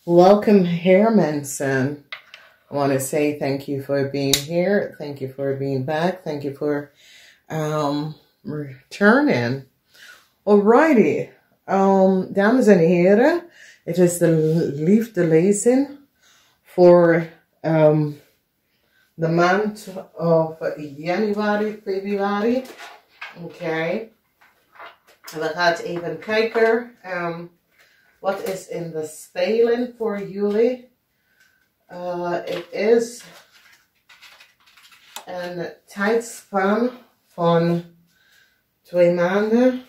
Welcome here, mensen. I want to say thank you for being here. Thank you for being back. Thank you for returning. Alrighty. Dames en heren. Het is de Liefde Lezing voor de maand of Januari, Februari. Oké. We gaan even kijken. Wat is in de spelen voor jullie? Het is een tijdspan van 2 maanden.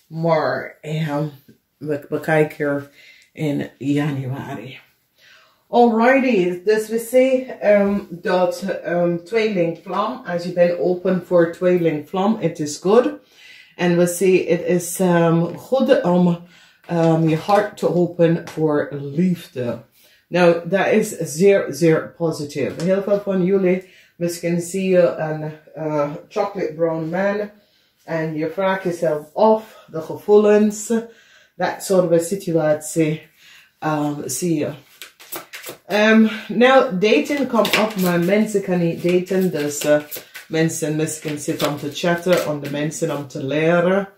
Maar we kijken in januari. Alrighty, dus we zien dat tweelingvlam, als je bent open voor tweelingvlam, het is goed. En we zien het is goed om je hart te openen voor liefde. Nou, dat is zeer, zeer positief. Heel veel van jullie, misschien zie je een chocolate brown man en je vraagt jezelf af, de gevoelens, dat soort situatie zie je. Nou, daten komt op, maar mensen kan niet daten, dus mensen misschien zitten om te chatten, om de mensen om te leren.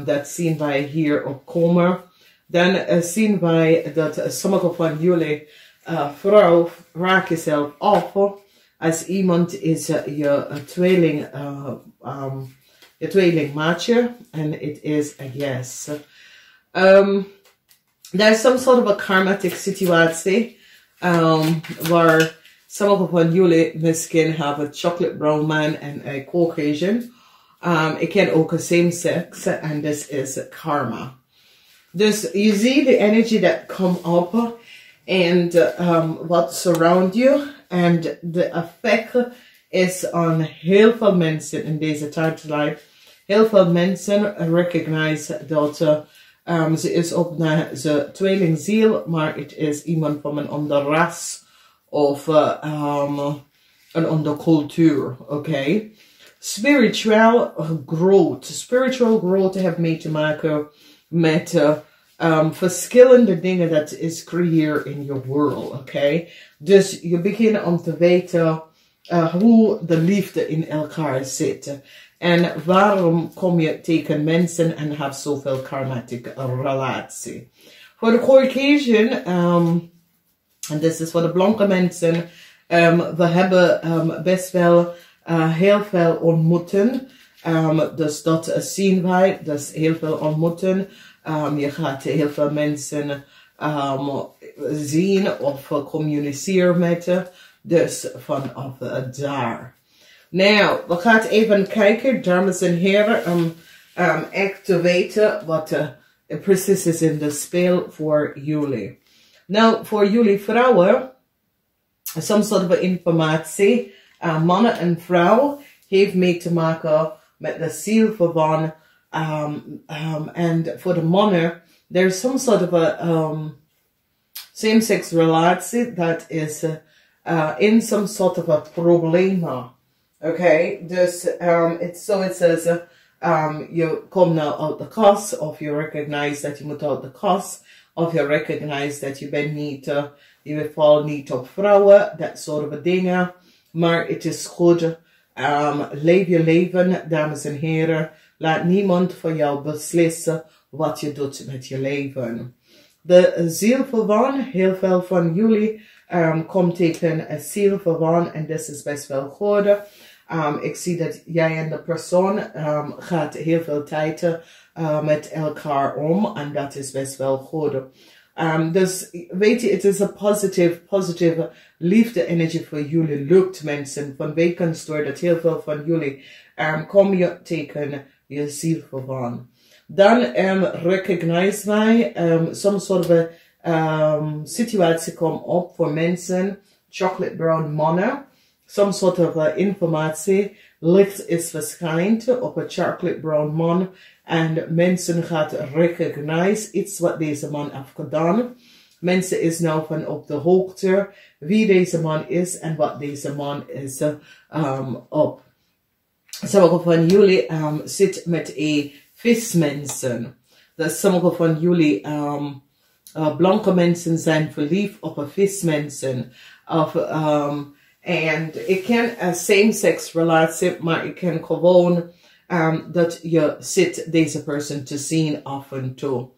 Dat zien wij hier opkomen. Dan zien wij dat sommige van jullie vrouw raakt jezelf af als iemand is je tweelingmaatje en het is a yes. There is some sort of a karmatic situatie waar sommige van jullie misschien hebben een chocolate brown man en een Caucasian. Ik ken ook een same sex en this is karma. Dus je ziet de energie dat komt op en wat surround you en de effect is aan heel veel mensen in deze tijdlijn. Heel veel mensen recognize dat ze is op naar ze tweelingziel, maar het is iemand van een ander ras of een andere cultuur, oké? Spiritual growth heeft mee te maken met verschillende dingen dat is creëer in je world, oké? Dus je begint om te weten hoe de liefde in elkaar zit. En waarom kom je tegen mensen en heb zoveel karmatic relatie. Voor de Caucasian, en dit is voor de blanke mensen, we hebben best wel heel veel ontmoeten. Dus dat zien wij, dus heel veel ontmoeten. Je gaat heel veel mensen zien of communiceren met. Dus vanaf daar. Nou, we gaan even kijken, dames en heren, om echt te weten wat precies is in de speel voor jullie. Nou, voor jullie vrouwen, some sort of informatie, mannen en vrouw, heeft mee te maken met de ziel van, en voor de mannen, there is some sort of a same-sex relatie that is in some sort of a problema. Okay, dus it's so it says you come now out the kast, of you recognize that you moet out the kast, of you recognize that you bent niet, je valt niet op vrouwen, dat soort of dingen. Maar het is goed, leef je leven, dames en heren. Laat niemand voor jou beslissen wat je doet met je leven. De ziel van, heel veel van jullie komt tegen een ziel van en dat is best wel goed. Ik zie dat jij en de persoon gaat heel veel tijd met elkaar om en dat is best wel goed. Dus weet je, het is een positieve liefde energie voor jullie lukt mensen. Vanwege door dat heel veel van jullie kom je tegen je ziel van. Dan recognize wij some sort of situatie komt op voor mensen, chocolate brown mannen. Some sort of informatie, licht is verschijnt op een chocolate brown man en mensen gaan recognize iets wat deze man heeft gedaan. Mensen is nou van op de hoogte wie deze man is en wat deze man is op. Sommige van jullie zit met een vismensen. Dat sommige van jullie blanke mensen zijn verliefd op een vismensen. En ik ken een same-sex relatie, maar ik ken gewoon dat je zit deze persoon te zien af en toe.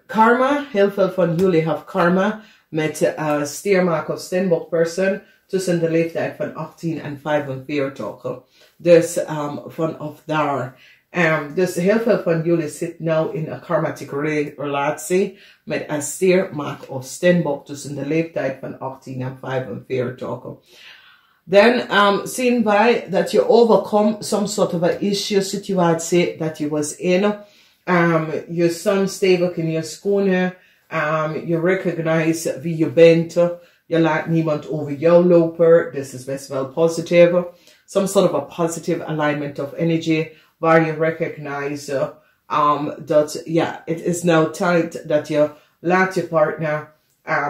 Karma, heel veel van jullie hebben karma met stiermaak of steenbok persoon tussen de leeftijd van 18 en 45. Dus vanaf daar. Dus heel veel van jullie zitten nu in een karmatieke relatie met een stiermaak of steenbok tussen de leeftijd van 18 en 45. Dan zien wij dat je overkomt some sort of a issue situatie dat je was in. Je staat stevig in je schoenen. Je recognize wie je bent. Je laat niemand over jou lopen. This is best wel positief. Some sort of a positive alignment of energy. Waar je recognize dat ja, het is nou tijd dat je laat je partner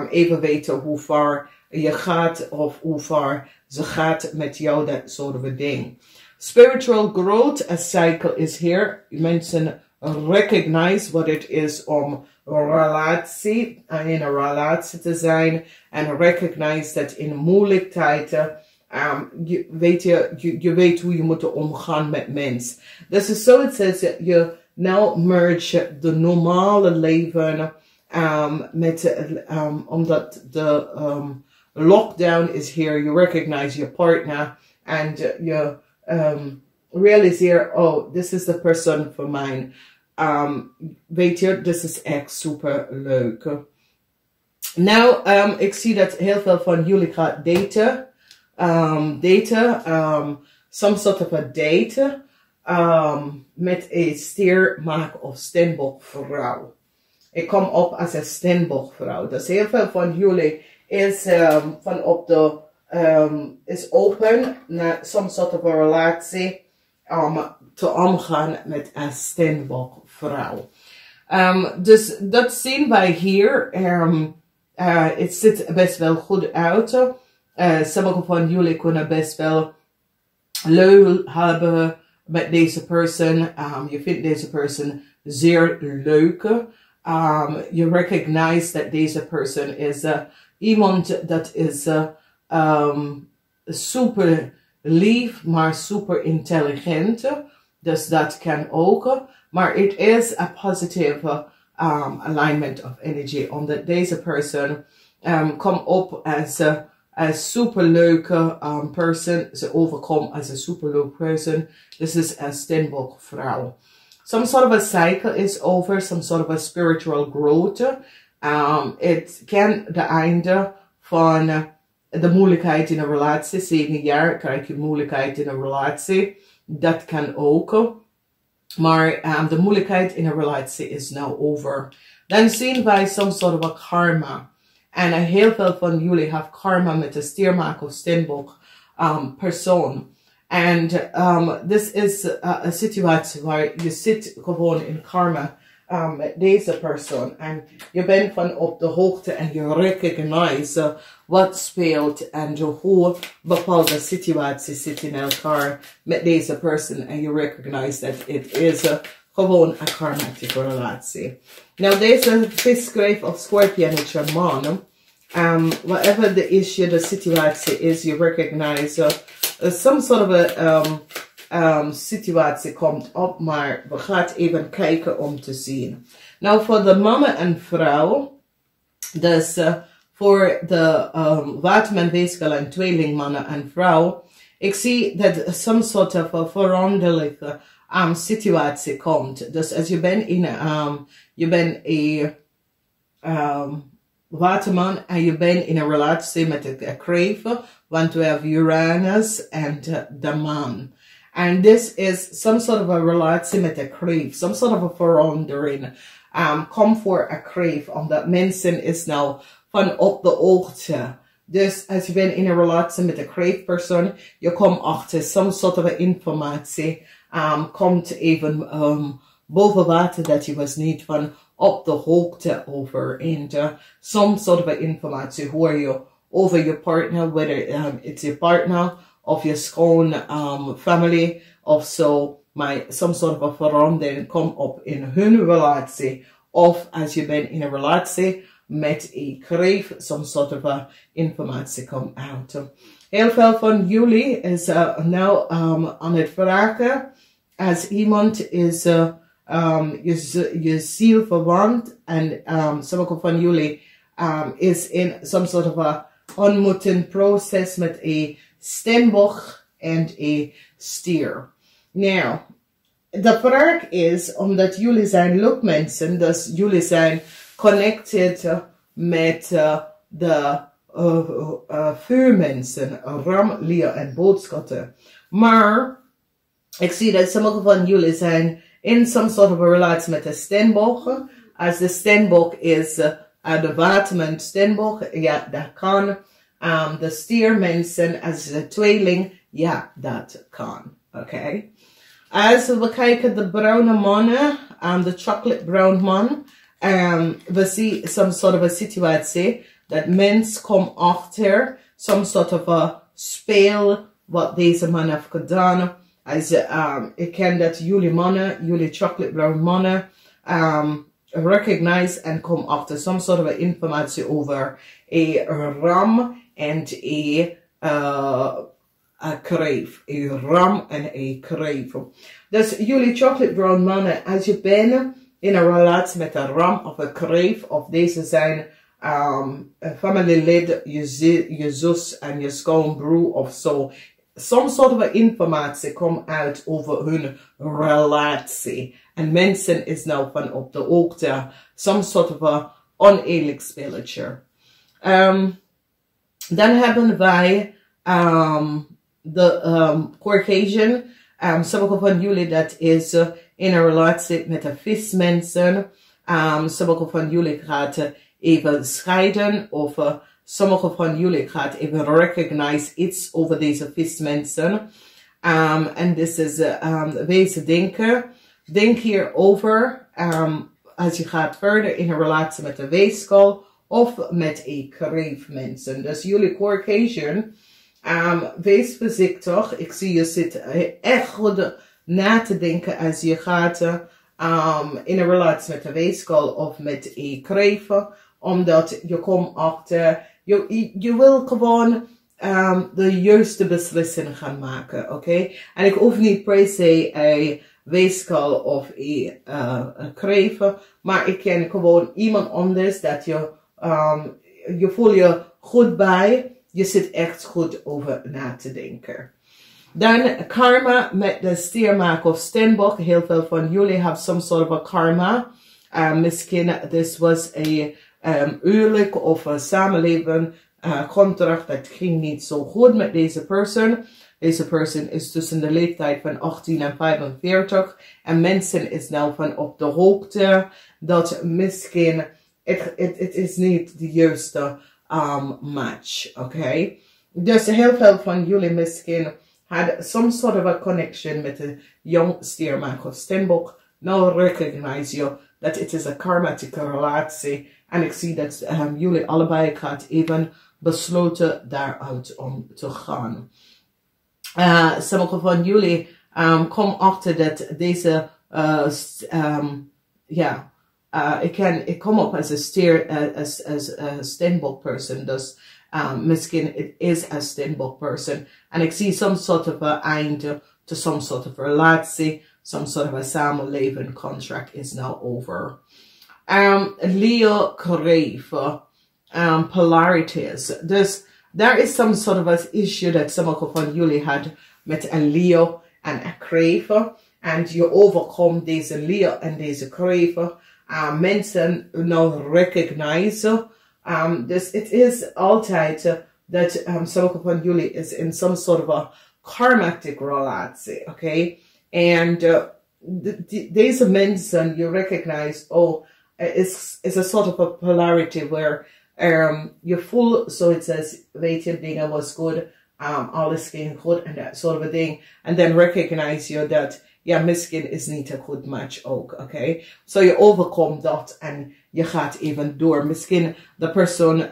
even weten hoe ver je gaat of hoe ver ze gaat met jou, dat soort of ding. Spiritual growth, a cycle is here. Mensen recognize wat het is om in een relatie te zijn. En recognize dat in moeilijke tijden je weet hoe je moet omgaan met mensen. Dus is zoiets als je nou merge de normale leven omdat de lockdown is here. You recognize your partner and you realize, oh, this is the person for mine. Weet je, this is echt super leuk. Nou, ik zie dat heel veel van jullie gaat daten. Some sort of a date met een stiermaak of steenbok vrouw. Ik kom op als een steenbok vrouw. Dus heel veel van jullie is van op de is open naar some sort of a relatie te omgaan met een steenbok vrouw. Dus dat zien wij hier. Het ziet best wel goed uit. Sommige van jullie kunnen best wel leuk hebben met deze persoon. Je vindt deze persoon zeer leuk. Je recognize dat deze persoon is iemand dat is super lief, maar super intelligent. Dus dat kan ook. Maar het is een positive alignment of energy. Omdat deze persoon komt op als een superleuke person. Ze overkomt als een superleuke person. This is een steenbok vrouw. Some sort of a cycle is over. Some sort of a spiritual growth. Het kan de einde van de moeilijkheid in een relatie. 7 jaar krijg je moeilijkheid in een relatie. Dat kan ook. Maar de moeilijkheid in een relatie is now over. Dan zien wij some sort of a karma. En heel veel van jullie hebben karma met een stiermaak of steenbok persoon. En this is een situatie waar je zit gewoon in karma met deze persoon. En je bent van op de hoogte en je recognize wat speelt en hoe bepaalde situaties zitten in elkaar met deze persoon. En je recognize dat het is gewoon een karmatische relatie. Nou, deze visschrijf of scorpionetje man, whatever the issue, the situation is, you recognize some sort of a situatie komt op, maar we gaan even kijken om te zien. Nou, voor de mama en vrouw, dus voor de Waterman Weegschaal en tweeling mannen en vrouw, ik zie dat some sort of a veranderlijke situatie komt. Dus als je bent in je bent een Waterman en je bent in een relatie met een kreeft, want we hebben Uranus en de maan. And this is some sort of a relatie met een kreeft, some sort of a verandering. Kom voor een kreeft, omdat mensen is nou van op de hoogte. Dus als je bent in een relatie met een kreeftpersoon, je komt achter some sort of informatie, komt even boven water dat je was niet van op de hoogte over. En some sort of informatie hoor je over je partner, whether it's your partner of je schoon family of zo. Maar some sort of a verandering komt op in hun relatie Of als je bent in een relatie met een kreef, some sort of informatie komt uit. Heel veel van jullie is nou aan het vragen als iemand is je ziel verwant en sommige van jullie is in some sort of a ontmoeting proces met een steenbok en een stier. Nou, de vraag is, omdat jullie zijn luchtmensen, dus jullie zijn connected met de vuurmensen, ram, leeuw en boodschatten. Maar ik zie dat sommige van jullie zijn in some sort of a relatie met de steenbok. Als de steenbok is de Waterman steenbok, ja, dat kan. De stiermensen als de tweeling, ja, dat kan. Oké. Als we kijken de bruine mannen, de chocolate brown man, we zien some sort of a situatie dat mens komt achter, some sort of a speel wat deze man heeft gedaan. Als ik ken dat jullie mannen, jullie chocolate brown mannen, recognize en kom achter some sort of a informatie over een ram en een kreef. Een ram en een kreef. Dus jullie chocolate brown mannen, als je bent in een relatie met een ram of een kreef, of deze zijn familielid, je zus en je schoonbroer of zo. Some sort of informatie komt uit over hun relatie. En mensen is nou van op de hoogte. Some sort of a oneerlijk spelletje. Dan hebben wij de Caucasian. Sommige van jullie dat is in een relatie met de vismensen. Sommige van jullie gaat even scheiden. Of sommige van jullie gaat even recognize iets over deze vismensen. En dit is wezen denken. Denk hierover als je gaat verder in een relatie met de weegschaal of met een kreefmensen. Dus jullie Caucasian, wees voorzichtig. Ik zie je zit echt goed na te denken als je gaat in een relatie met de weegschaal of met een kreef. Omdat je komt achter, je wil gewoon de juiste beslissingen gaan maken, oké? En ik hoef niet per se een weegschaal of een kreef, maar ik ken gewoon iemand anders dat je voelt je goed bij, je zit echt goed over na te denken. Dan karma met de stiermaker of steenbok. Heel veel van jullie hebben some sort of a karma. Misschien this was een huwelijk of een samenleven contract dat ging niet zo goed met deze persoon. Deze persoon is tussen de leeftijd van 18 en 45. En mensen is nou van op de hoogte dat misschien het is niet de juiste match. Oké? Dus heel veel van jullie misschien had some sort of a connection met de jong stiermaker of steenbok. Nou recognize je dat het is een karmatische relatie. En ik zie dat jullie allebei gaat even besloten daaruit om te gaan. Sommige van jullie komen achter dat deze, ik kom op als een steenbok person, dus misschien het is een steenbok person. En ik zie some sort of a einde to some sort of relatie, some sort of a samenleven contract is now over. Leo kreef, polarities. Dus there is some sort of an issue that sommige van jullie had met een Leo en een kreef. En je overkomt deze Leo en deze kreef. Mensen nou recognize. Dus het is altijd dat sommige van jullie is in some sort of a karmatic relatie. Okay? En deze mensen, you recognize, oh, it's a sort of a polarity where je voelt zoiets als, weet je, dingen was goed, alles ging goed en dat soort of ding. En dan recognize je dat, ja, misschien is niet een goed match ook, oké? So je overkomt dat en je gaat even door. Misschien de persoon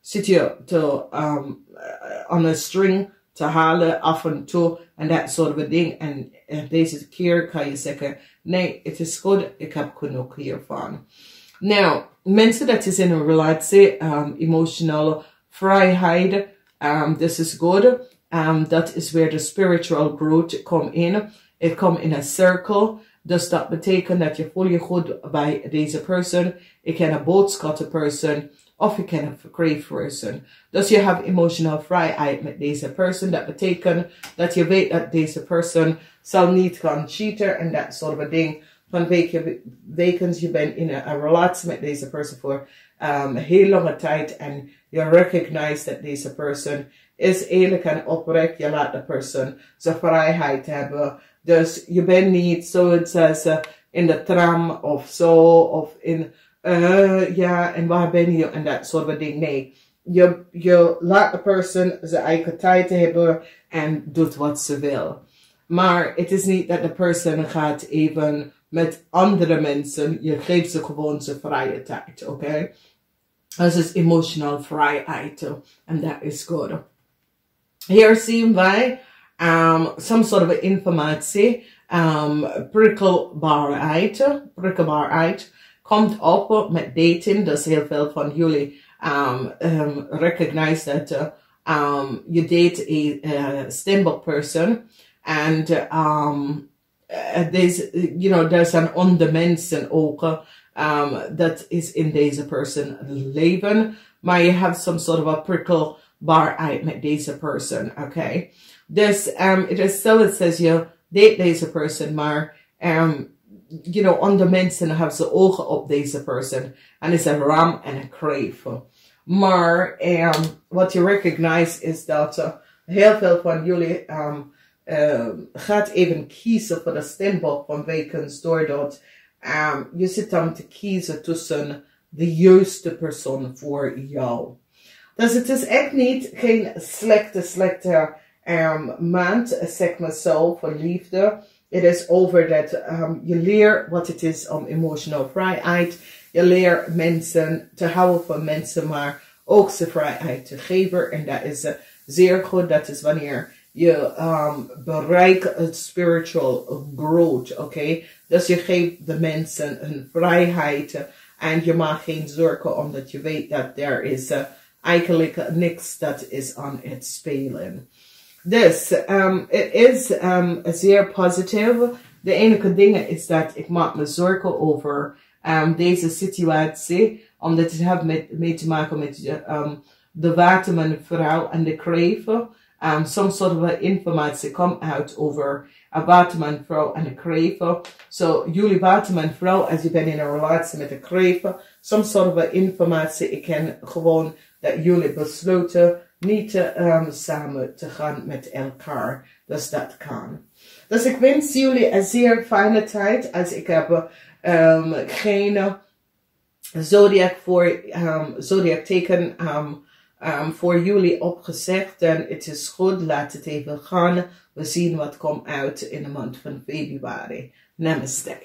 zit je te, on een string te halen af en toe en dat soort of ding. En deze keer kan je zeggen, Nee, het is goed. Ik heb genoeg hiervan. Nou, mensen dat is in een relatie, emotionele vrijheid, this is good. Dat is where the spiritual growth come in. Het komt in een circle. Dus dat betekent dat je voelt je goed bij deze persoon. Je kan een boodschappen persoon. Of je kan een verkreeg persoon. Dus je hebt emotionele vrijheid met deze persoon. Dat betekent dat je weet dat deze persoon zal niet gaan cheaten en dat soort van ding. Van wekens je bent in een relatie met deze persoon voor een heel lange tijd. En je recognize dat deze persoon is eerlijk en oprecht. Je laat de persoon zijn vrijheid hebben. Dus je bent niet zoals in de tram of zo. Of in, ja, en waar ben je? En dat soort van ding. Nee. Je laat de persoon zijn eigen tijd hebben en doet wat ze wil. Maar het is niet dat de persoon gaat even met andere mensen. Je geeft ze gewoon zijn vrije tijd, oké? Dat is emotional vrijheid. En dat is goed. Hier zien wij some sort of informatie. Prikkelbaarheid komt op met dating. Dus heel veel van jullie recognize dat je date a stable person. And there's, you know, there's een ander mensen ook dat is in deze persoon leven. Maar je hebt some sort of a prikkelbaarheid met deze persoon, okay? Dus het is zo, het says je date deze persoon, maar you know, andere mensen hebben ze ogen op deze persoon. En is een ram en een crave. Maar wat je recognize is dat heel veel van jullie gaat even kiezen voor de stembok van wekens, doordat je zit dan te kiezen tussen de juiste persoon voor jou. Dus het is echt niet geen slechte maand, zeg maar zo, voor liefde. Het is over dat je leert wat het is om emotionele vrijheid. Je leert mensen te houden van mensen, maar ook zijn vrijheid te geven. En dat is zeer goed. Dat is wanneer je bereikt het spiritual growth, oké? Dus je geeft de mensen hun vrijheid en je maakt geen zorgen omdat je weet dat er is eigenlijk niks dat is aan het spelen. Dus het is zeer positief. De enige ding is dat ik maak me zorgen over deze situatie, omdat het heeft mee te maken met de Waterman vrouw en de kreven. Some sort of informatie komt uit over een Waterman vrouw en een kreven. So, jullie Waterman vrouw, als je bent in een relatie met een kreven, some sort of informatie, ik ken gewoon dat jullie besloten niet samen te gaan met elkaar. Dus dat kan. Dus ik wens jullie een zeer fijne tijd. Als ik heb geen zodiac teken voor jullie opgezegd. En het is goed, laat het even gaan. We zien wat komt uit in de maand van februari. Namaste.